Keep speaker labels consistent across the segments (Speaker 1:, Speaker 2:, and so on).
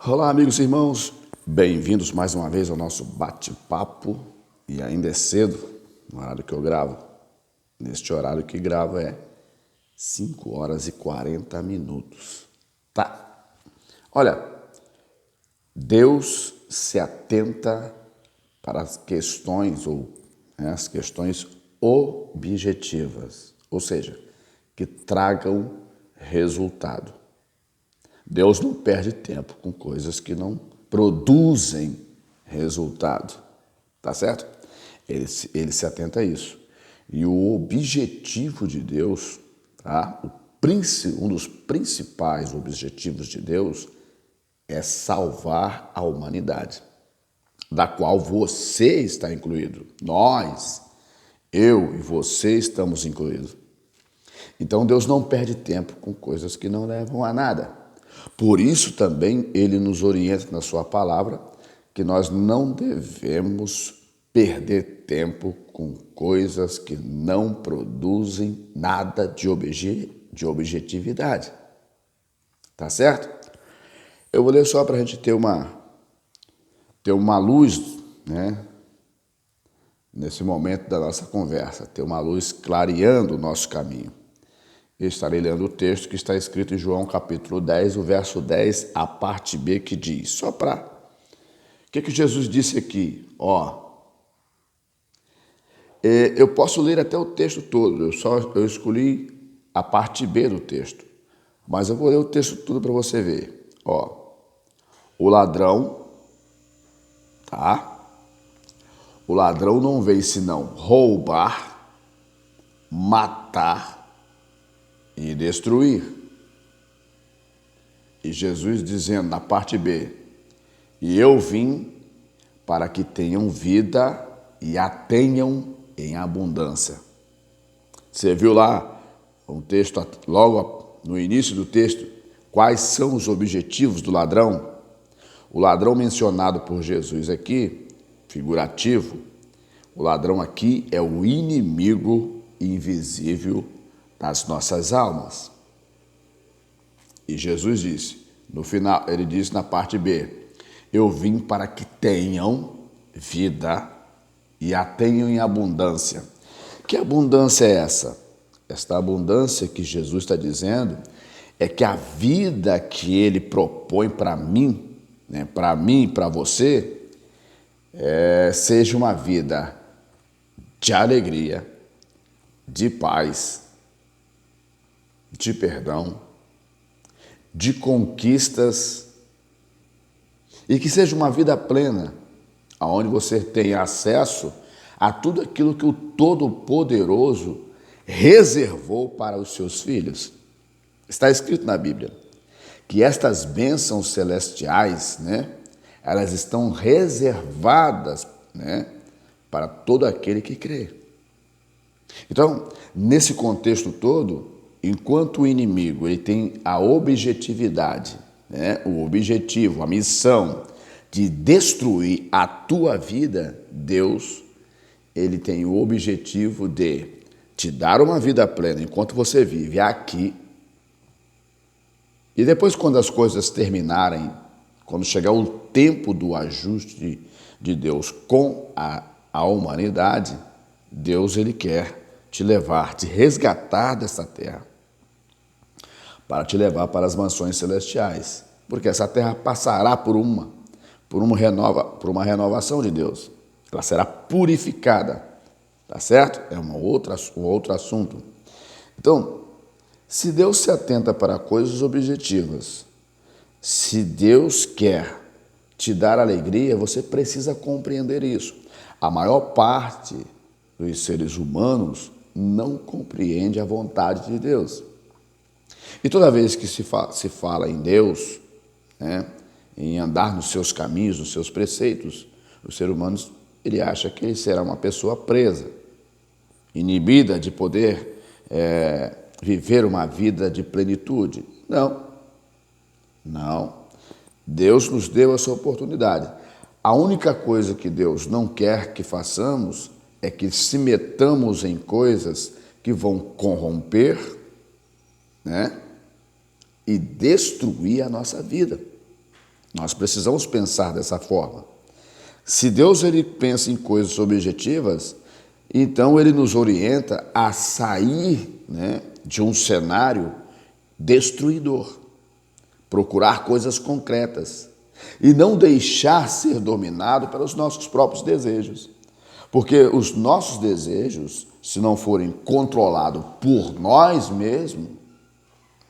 Speaker 1: Olá, amigos e irmãos, bem-vindos mais uma vez ao nosso bate-papo. E ainda é cedo, no horário que eu gravo. Neste horário que gravo é 5 horas e 40 minutos. Tá? Olha, Deus se atenta para as questões as questões objetivas, ou seja, que tragam resultado. Deus não perde tempo com coisas que não produzem resultado, tá certo? Ele se atenta a isso. E o objetivo de Deus, tá? Um dos principais objetivos de Deus é salvar a humanidade, da qual você está incluído. Nós, eu e você estamos incluídos. Então Deus não perde tempo com coisas que não levam a nada. Por isso também ele nos orienta na sua palavra que nós não devemos perder tempo com coisas que não produzem nada de objetividade. Tá certo? Eu vou ler só para a gente ter uma luz, né? Nesse momento da nossa conversa, ter uma luz clareando o nosso caminho. Eu estarei lendo o texto que está escrito em João capítulo 10, o verso 10, a parte B, que diz, o que Jesus disse aqui? Eu posso ler até o texto todo, eu escolhi a parte B do texto, mas eu vou ler o texto todo para você ver. O ladrão, tá? O ladrão não veio senão roubar, matar e destruir. E Jesus dizendo na parte B, e eu vim para que tenham vida e a tenham em abundância. Você viu lá um texto, logo no início do texto, quais são os objetivos do ladrão? O ladrão mencionado por Jesus aqui, figurativo, o ladrão aqui é o inimigo invisível das nossas almas. E Jesus disse, no final, ele disse na parte B, eu vim para que tenham vida e a tenham em abundância. Que abundância é essa? Esta abundância que Jesus está dizendo é que a vida que ele propõe para mim, né, para você, seja uma vida de alegria, de paz, de perdão, de conquistas e que seja uma vida plena, onde você tenha acesso a tudo aquilo que o Todo-Poderoso reservou para os seus filhos. Está escrito na Bíblia que estas bênçãos celestiais, né, elas estão reservadas, né, para todo aquele que crê. Então, nesse contexto todo, enquanto o inimigo ele tem a objetividade, né, o objetivo, a missão de destruir a tua vida, Deus, ele tem o objetivo de te dar uma vida plena enquanto você vive aqui. E depois, quando as coisas terminarem, quando chegar o tempo do ajuste de Deus com a humanidade, Deus ele quer te levar, te resgatar dessa terra, para te levar para as mansões celestiais, porque essa terra passará por uma renovação de Deus. Ela será purificada, tá certo? É um outro assunto. Então, se Deus se atenta para coisas objetivas, se Deus quer te dar alegria, você precisa compreender isso. A maior parte dos seres humanos não compreende a vontade de Deus. E toda vez que se fala em Deus, né, em andar nos seus caminhos, nos seus preceitos, o ser humano ele acha que ele será uma pessoa presa, inibida de poder viver uma vida de plenitude. Não. Deus nos deu essa oportunidade. A única coisa que Deus não quer que façamos é que se metamos em coisas que vão corromper, né, e destruir a nossa vida. Nós precisamos pensar dessa forma. Se Deus ele pensa em coisas objetivas, então ele nos orienta a sair, né, de um cenário destruidor, procurar coisas concretas e não deixar ser dominado pelos nossos próprios desejos. Porque os nossos desejos, se não forem controlados por nós mesmos,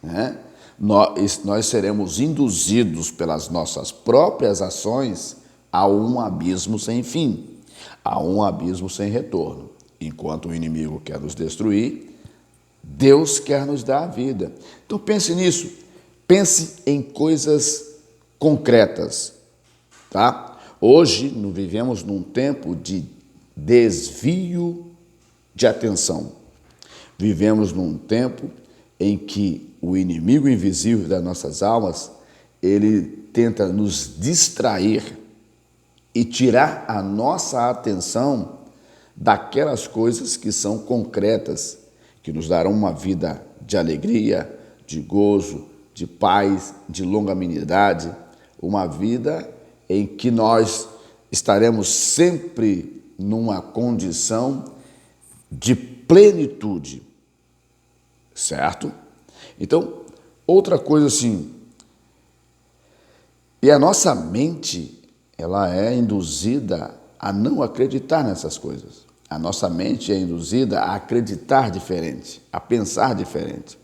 Speaker 1: né, nós seremos induzidos pelas nossas próprias ações a um abismo sem fim, a um abismo sem retorno. Enquanto o inimigo quer nos destruir, Deus quer nos dar a vida. Então pense nisso, pense em coisas concretas, tá? Hoje vivemos num tempo de desvio de atenção. Vivemos num tempo em que o inimigo invisível das nossas almas, ele tenta nos distrair e tirar a nossa atenção daquelas coisas que são concretas, que nos darão uma vida de alegria, de gozo, de paz, de longanimidade, uma vida em que nós estaremos sempre numa condição de plenitude, certo? Então, outra coisa assim, e a nossa mente, ela é induzida a não acreditar nessas coisas. A nossa mente é induzida a acreditar diferente, a pensar diferente.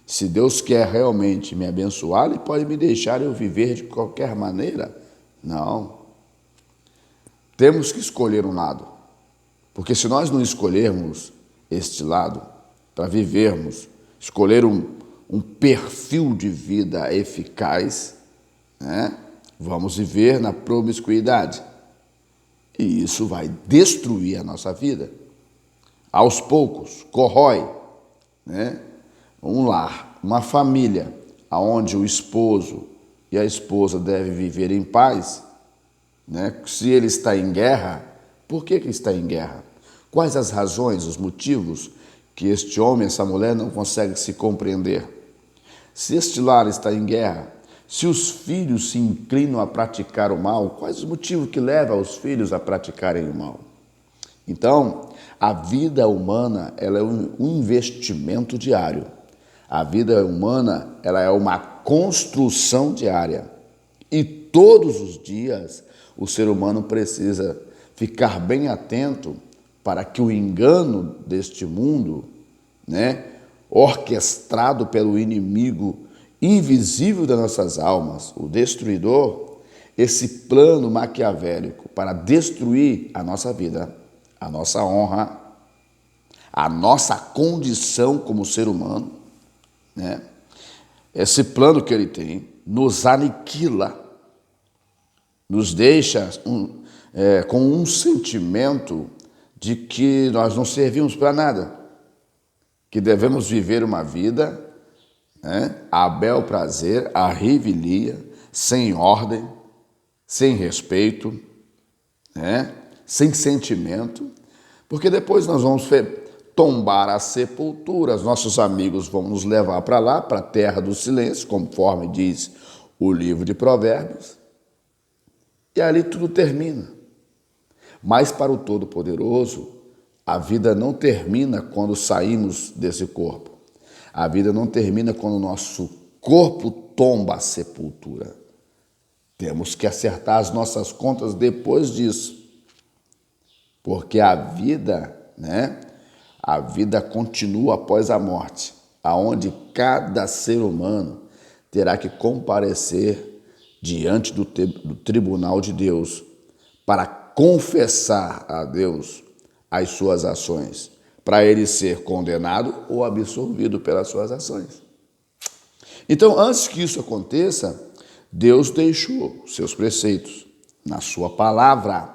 Speaker 1: Se Deus quer realmente me abençoar, Ele pode me deixar eu viver de qualquer maneira? Não. Temos que escolher um lado. Porque se nós não escolhermos este lado para vivermos, escolher um perfil de vida eficaz, né, vamos viver na promiscuidade. E isso vai destruir a nossa vida. Aos poucos, corrói, né? Um lar, uma família, onde o esposo e a esposa devem viver em paz, né? Se ele está em guerra, por que está em guerra? Quais as razões, os motivos que este homem, essa mulher não consegue se compreender? Se este lar está em guerra, se os filhos se inclinam a praticar o mal, quais os motivos que levam os filhos a praticarem o mal? Então, a vida humana ela é um investimento diário. A vida humana ela é uma construção diária. E todos os dias o ser humano precisa ficar bem atento para que o engano deste mundo, né, orquestrado pelo inimigo invisível das nossas almas, o destruidor, esse plano maquiavélico para destruir a nossa vida, a nossa honra, a nossa condição como ser humano, né? Esse plano que ele tem nos aniquila, nos deixa com um sentimento de que nós não servimos para nada, que devemos viver uma vida, né, a bel prazer, a revelia, sem ordem, sem respeito, né, sem sentimento, porque depois nós vamos tombar a sepultura, os nossos amigos vão nos levar para lá, para a terra do silêncio, conforme diz o livro de Provérbios, e ali tudo termina. Mas para o Todo-Poderoso, a vida não termina quando saímos desse corpo. A vida não termina quando o nosso corpo tomba a sepultura. Temos que acertar as nossas contas depois disso. Porque a vida, né? A vida continua após a morte, aonde cada ser humano terá que comparecer diante do tribunal de Deus para confessar a Deus as suas ações, para ele ser condenado ou absolvido pelas suas ações. Então, antes que isso aconteça, Deus deixou seus preceitos na sua palavra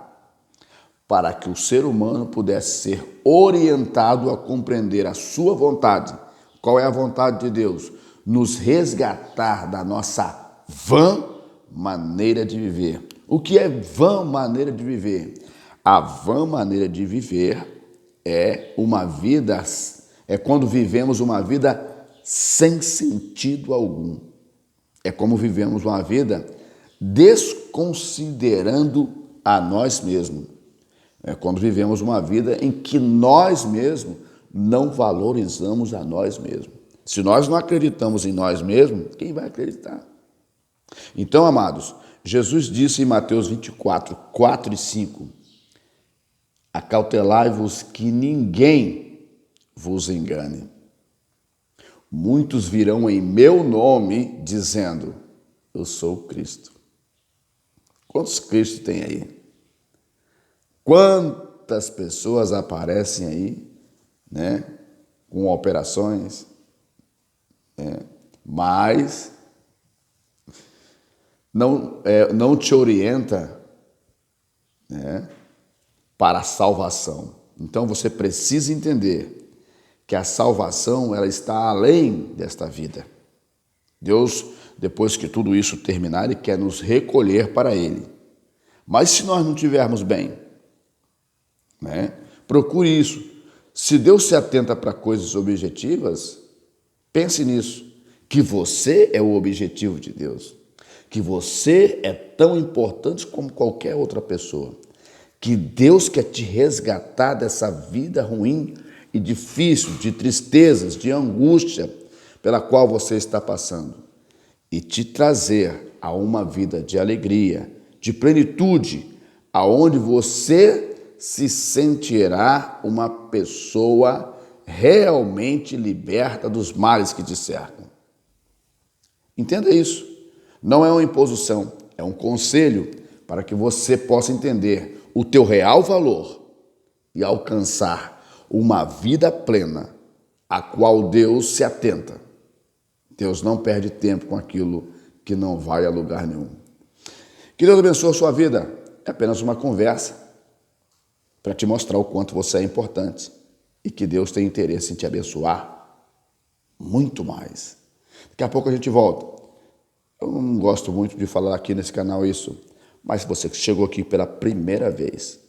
Speaker 1: para que o ser humano pudesse ser orientado a compreender a sua vontade. Qual é a vontade de Deus? Nos resgatar da nossa vã maneira de viver. O que é vã maneira de viver? A vã maneira de viver é uma vida, é quando vivemos uma vida sem sentido algum. É como vivemos uma vida desconsiderando a nós mesmos. É quando vivemos uma vida em que nós mesmos não valorizamos a nós mesmos. Se nós não acreditamos em nós mesmos, quem vai acreditar? Então, amados, Jesus disse em Mateus 24, 4 e 5, acautelai-vos que ninguém vos engane. Muitos virão em meu nome dizendo, eu sou o Cristo. Quantos Cristos tem aí? Quantas pessoas aparecem aí, né, com operações, né, mas não te orienta, né, para a salvação. Então você precisa entender que a salvação ela está além desta vida. Deus, depois que tudo isso terminar, Ele quer nos recolher para Ele. Mas se nós não estivermos bem, né, procure isso. Se Deus se atenta para coisas objetivas, pense nisso, que você é o objetivo de Deus, que você é tão importante como qualquer outra pessoa, que Deus quer te resgatar dessa vida ruim e difícil, de tristezas, de angústia pela qual você está passando e te trazer a uma vida de alegria, de plenitude, aonde você se sentirá uma pessoa realmente liberta dos males que te cercam. Entenda isso. Não é uma imposição, é um conselho para que você possa entender o teu real valor e alcançar uma vida plena, a qual Deus se atenta. Deus não perde tempo com aquilo que não vai a lugar nenhum. Que Deus abençoe a sua vida. É apenas uma conversa para te mostrar o quanto você é importante e que Deus tem interesse em te abençoar muito mais. Daqui a pouco a gente volta. Eu não gosto muito de falar aqui nesse canal isso, mas se você chegou aqui pela primeira vez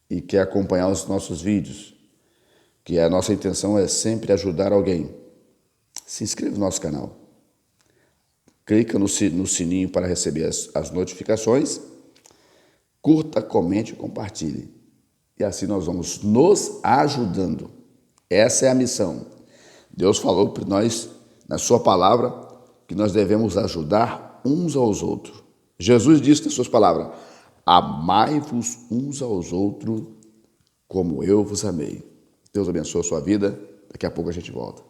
Speaker 1: e quer acompanhar os nossos vídeos, que a nossa intenção é sempre ajudar alguém, se inscreva no nosso canal. Clica no sininho para receber as notificações, curta, comente e compartilhe. E assim nós vamos nos ajudando. Essa é a missão. Deus falou para nós, na sua palavra, que nós devemos ajudar uns aos outros. Jesus disse nas suas palavras, amai-vos uns aos outros como eu vos amei. Deus abençoe a sua vida. Daqui a pouco a gente volta.